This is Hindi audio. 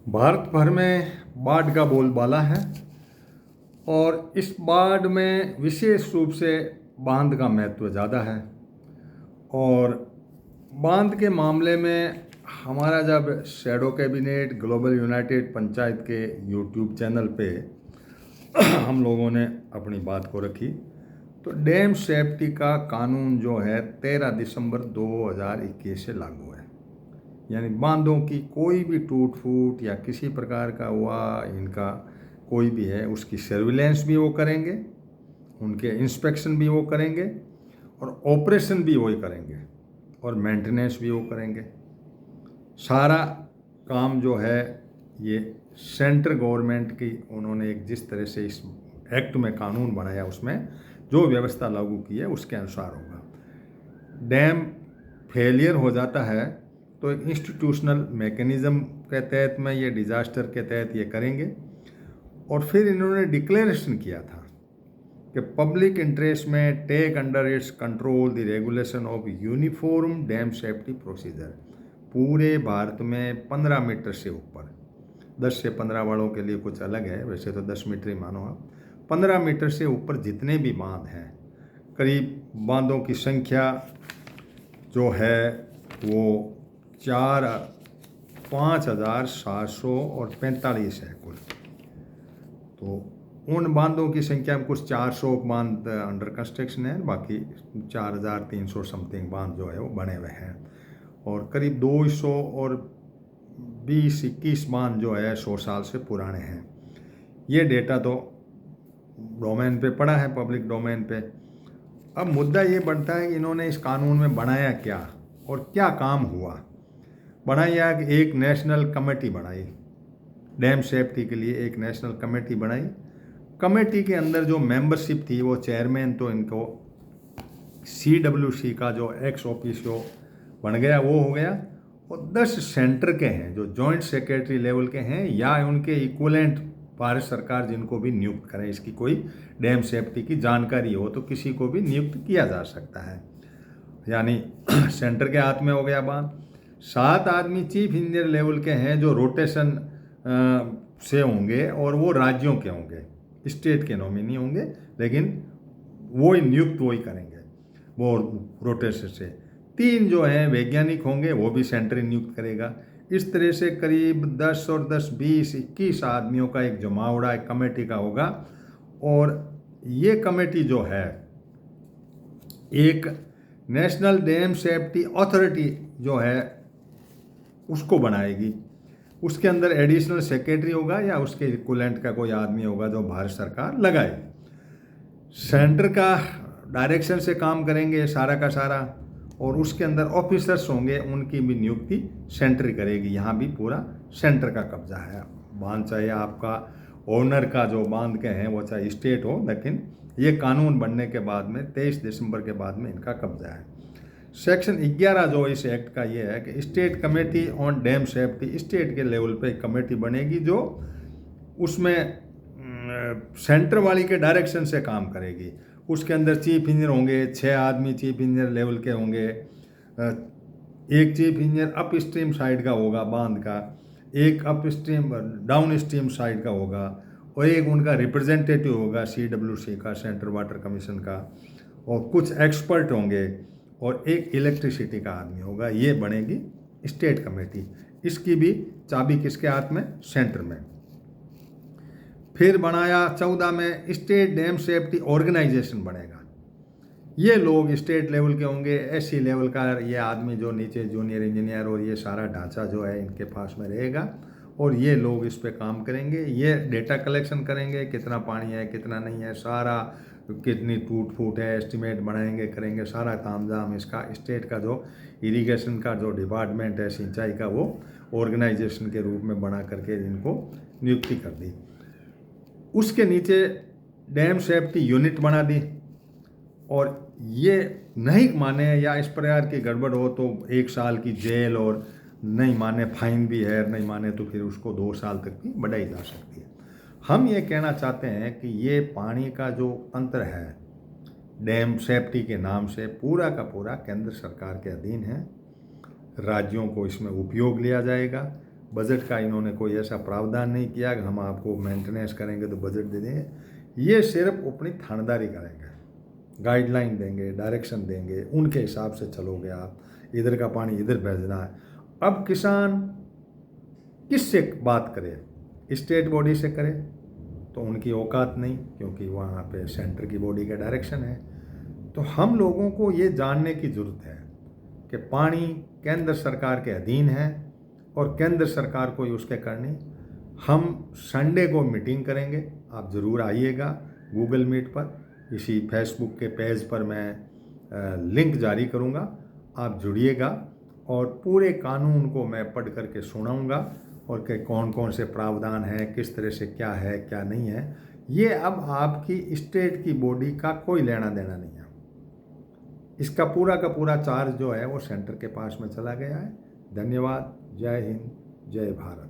भारत भर में बाढ़ का बोलबाला है और इस बाढ़ में विशेष रूप से बांध का महत्व ज़्यादा है। और बांध के मामले में हमारा जब shadow cabinet global United panchayat के यूट्यूब चैनल पे हम लोगों ने अपनी बात को रखी तो डैम सेफ्टी का कानून जो है 13 दिसंबर 2021 से लागू है। यानी बांधों की कोई भी टूट फूट या किसी प्रकार का हुआ इनका कोई भी है उसकी सर्विलेंस भी वो करेंगे, उनके इंस्पेक्शन भी वो करेंगे और ऑपरेशन भी वही करेंगे और मेंटेनेंस भी वो करेंगे। सारा काम जो है ये सेंट्रल गवर्नमेंट की उन्होंने एक जिस तरह से इस एक्ट में कानून बनाया उसमें जो व्यवस्था लागू की है उसके अनुसार होगा। डैम फेलियर हो जाता है तो एक इंस्टीट्यूशनल मैकेनिज़्म के तहत में ये डिज़ास्टर के तहत ये करेंगे। और फिर इन्होंने डिक्लेरेशन किया था कि पब्लिक इंटरेस्ट में take under its control the regulation of uniform dam safety procedure. पूरे भारत में 15 मीटर से ऊपर, 10 से 15 वालों के लिए कुछ अलग है, वैसे तो 10 मीटर ही मानो आप, 15 मीटर से ऊपर जितने भी बांध हैं, करीब बांधों की संख्या जो है वो 5,745 है कुल। तो उन बांधों की संख्या में कुछ 400 बांध अंडर कंस्ट्रक्शन है, बाकी 4,300 समथिंग बांध जो है वो बने हुए हैं और करीब 200 और 20-21 बांध जो है 100 साल से पुराने हैं। ये डेटा तो डोमेन पे पड़ा है, पब्लिक डोमेन पे। अब मुद्दा ये बनता है कि इन्होंने इस कानून में बनाया क्या और क्या काम हुआ। बनाया कि एक नेशनल कमेटी बनाई, डैम सेफ्टी के लिए एक नेशनल कमेटी बनाई। कमेटी के अंदर जो मेंबरशिप थी वो चेयरमैन तो इनको CWC का जो एक्स ऑफिशियो बन गया वो हो गया और 10 सेंटर के हैं जो जॉइंट सेक्रेटरी लेवल के हैं या उनके इक्वलेंट भारत सरकार जिनको भी नियुक्त करें। इसकी कोई डैम सेफ्टी की जानकारी हो तो किसी को भी नियुक्त किया जा सकता है। यानी सेंटर के हाथ में हो गया बांध। 7 आदमी चीफ इंजीनियर लेवल के हैं जो रोटेशन से होंगे और वो राज्यों के होंगे, स्टेट के नॉमिनी होंगे, लेकिन वो ही नियुक्त वही करेंगे वो रोटेशन से। 3 जो हैं वैज्ञानिक होंगे, वो भी सेंटर ही नियुक्त करेगा। इस तरह से करीब 10 और 10, 20, 21 आदमियों का एक जमावड़ा एक कमेटी का होगा और ये कमेटी जो है एक नेशनल डैम सेफ्टी अथॉरिटी जो है उसको बनाएगी। उसके अंदर एडिशनल सेक्रेटरी होगा या उसके इक्विवेलेंट का कोई आदमी होगा जो भारत सरकार लगाएगी। सेंटर का डायरेक्शन से काम करेंगे सारा का सारा और उसके अंदर ऑफिसर्स होंगे, उनकी भी नियुक्ति सेंटर ही करेगी। यहाँ भी पूरा सेंटर का कब्जा है। बांध चाहे आपका ओनर का जो बांध के हैं वो चाहे स्टेट हो, लेकिन ये कानून बनने के बाद में 23 दिसंबर के बाद में इनका कब्जा है। सेक्शन 11 जो इस एक्ट का ये है कि state committee on dam safety, state के लेवल पे कमेटी बनेगी जो उसमें सेंटर वाली के डायरेक्शन से काम करेगी। उसके अंदर चीफ इंजीनियर होंगे, 6 आदमी चीफ इंजीनियर लेवल के होंगे। एक chief engineer up stream side का होगा बांध का, एक up stream down stream side का होगा और एक उनका रिप्रेजेंटेटिव होगा CWC का, सेंट्रल वाटर कमीशन का, और कुछ एक्सपर्ट होंगे और एक इलेक्ट्रिसिटी का आदमी होगा। ये बनेगी स्टेट कमेटी। इसकी भी चाबी किसके हाथ में? सेंटर में। फिर बनाया 14 में स्टेट डैम सेफ्टी ऑर्गेनाइजेशन बनेगा। ये लोग स्टेट लेवल के होंगे, SC लेवल का ये आदमी जो नीचे जूनियर इंजीनियर और ये सारा ढांचा जो है इनके पास में रहेगा और ये लोग इस पे काम करेंगे। ये डेटा कलेक्शन करेंगे, कितना पानी है कितना नहीं है, सारा कितनी टूट फूट है एस्टिमेट बनाएंगे करेंगे, सारा तामझाम इसका स्टेट का जो इरिगेशन का जो डिपार्टमेंट है सिंचाई का वो ऑर्गेनाइजेशन के रूप में बना करके इनको नियुक्ति कर दी। उसके नीचे डैम सेफ्टी यूनिट बना दी और ये नहीं माने या इस प्रकार की गड़बड़ हो तो 1 साल की जेल और नहीं माने फाइन भी है, नहीं माने तो फिर उसको 2 साल तक भी बढ़ाई जा सकती है। हम ये कहना चाहते हैं कि ये पानी का जो तंत्र है डैम सेफ्टी के नाम से पूरा का पूरा केंद्र सरकार के अधीन है। राज्यों को इसमें उपयोग लिया जाएगा। बजट का इन्होंने कोई ऐसा प्रावधान नहीं किया कि हम आपको मेंटेनेंस करेंगे तो बजट दे देंगे। ये सिर्फ अपनी थानेदारी करेंगे, गाइडलाइन देंगे, डायरेक्शन देंगे, उनके हिसाब से चलोगे आप, इधर का पानी इधर भेजना है। अब किसान किससे बात करे? स्टेट बॉडी से करे तो उनकी औकात नहीं, क्योंकि वहाँ पे सेंटर की बॉडी का डायरेक्शन है। तो हम लोगों को ये जानने की ज़रूरत है कि पानी केंद्र सरकार के अधीन है और केंद्र सरकार को ही उसके करनी। हम संडे को मीटिंग करेंगे, आप ज़रूर आइएगा गूगल मीट पर, इसी फेसबुक के पेज पर मैं लिंक जारी करूँगा, आप जुड़िएगा और पूरे कानून को मैं पढ़ करके सुनाऊँगा और कि कौन कौन से प्रावधान हैं, किस तरह से क्या है क्या नहीं है। ये अब आपकी स्टेट की बॉडी का कोई लेना देना नहीं है। इसका पूरा का पूरा चार्ज जो है वो सेंटर के पास में चला गया है। धन्यवाद। जय हिंद, जय भारत।